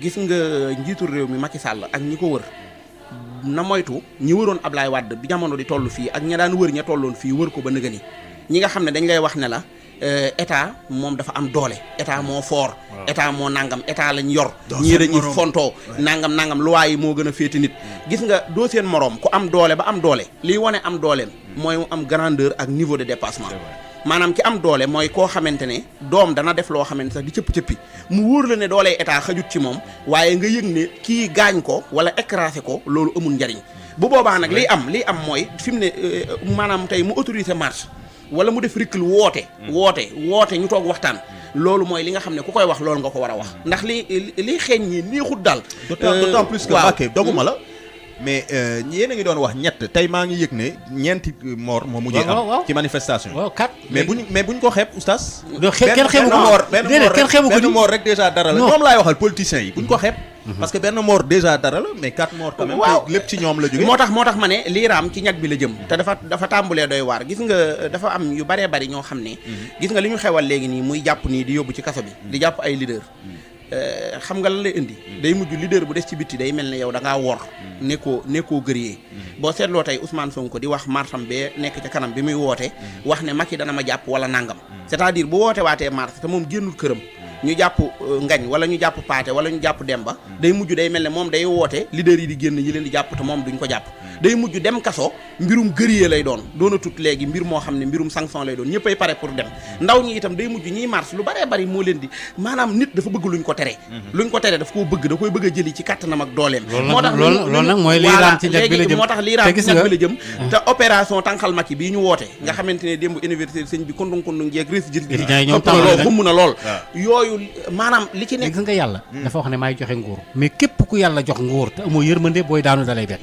gis nga njiitu réew mi Macky Sall ak ñi ko wër na moytu ñi wëroon Ablaye Wade bi jamono di toll fii ak ña daan wër ña tolloon fii wër ko ba nëgëni ñi nga xam ne dañ lay wax ne la état moom dafa am doole état moo fort état moo nangam état lañ yor ñii dañuy fontoo nangam loi yi moo gën a féeti nit gis nga doo seen moroom ku am doole ba am doole liy wane am dooleem mooy mu am grandeur ak niveau de dépassement maanaam ki am doole mooy koo xamante ne doom dana def loo xamante sax di cëpp-cëppi mu wóor la ne doolee état xajut ci moom waaye nga yëg ne kii gaañ ko wala écrasé ko loolu amul njariñ bu boobaa nag liy am mooy fi mu ne maanaam tey mu autorisé marche wala mu def recul woote ñu toog waxtaan loolu mooy li nga xam ne ku koy wax loolu nga ko war a wax ndax li xeeñ ñi neexut daal d'autant plus que Mbacké doguma la mais yéen a ngi doon wax ñett tey maa ngi yëg ne ñeenti mort moo mujjee am ci manifestation mais buñ ko xeeb oustaz kenn xeebu ko benn mort rek déjà dara la ñoom laay waxal politiciens yi buñ ko xeeb parce que benn mort déjà dara la mais 4 morts quand même lépp ci ñoom la jógee moo tax ma ne lii raam ci ñag bi la jëm te dafa tàmbulee doy waar gis nga dafa am yu baree bari ñoo xam ne gis nga li ñu xewal léegi nii muy jàpp nii di yóbbu ci kaso bi di jàpp ay leader xam nga lan lay indi day mujj leader bu des ci bitti day mel ne yow da ngaa wor nekkoo gëriyee boo seetloo tey Ousmane Sonko di wax marcham bee nekk ca kanam bi muy woote wax ne Macky dana ma jàpp wala nangam c'est-à-dire bu woote waatee marche te moom génnul këram ñu jàpp ngañ wala ñu jàpp paate wala ñu jàpp demba day mujj day mel ne moom day woote leader yi di génn ñi leen di jàpp te moom duñ ko jàpp day mujj dem kaso mbirum gëriyee lay doona tut léegi mbir moo xam ne mbirum sanction lay doon ñëppay pare pour dem ndaw ñi itam day mujj ñiy marche lu baree bari moo leen di maanaam nit dafa bëgg luñ ko tere daf koo bëgg da koy bëgg a jëli ci kàttanam ak dooleem moo tax loolu nag mooy lii raam ci ñag bi la jëm moo tax lii raam ci ñag bi la jëm te opération tànqal Macky bii ñu woote nga xamante ne démb université sëñ bi kondung jeeg rés jël xëmm na lool yooyu maanaam li ci nekk gis nga yàlla dafa wax ne maay joxe nguur mais képp ku yàlla jox nguur te amoo yërmande booy daanu dalay bett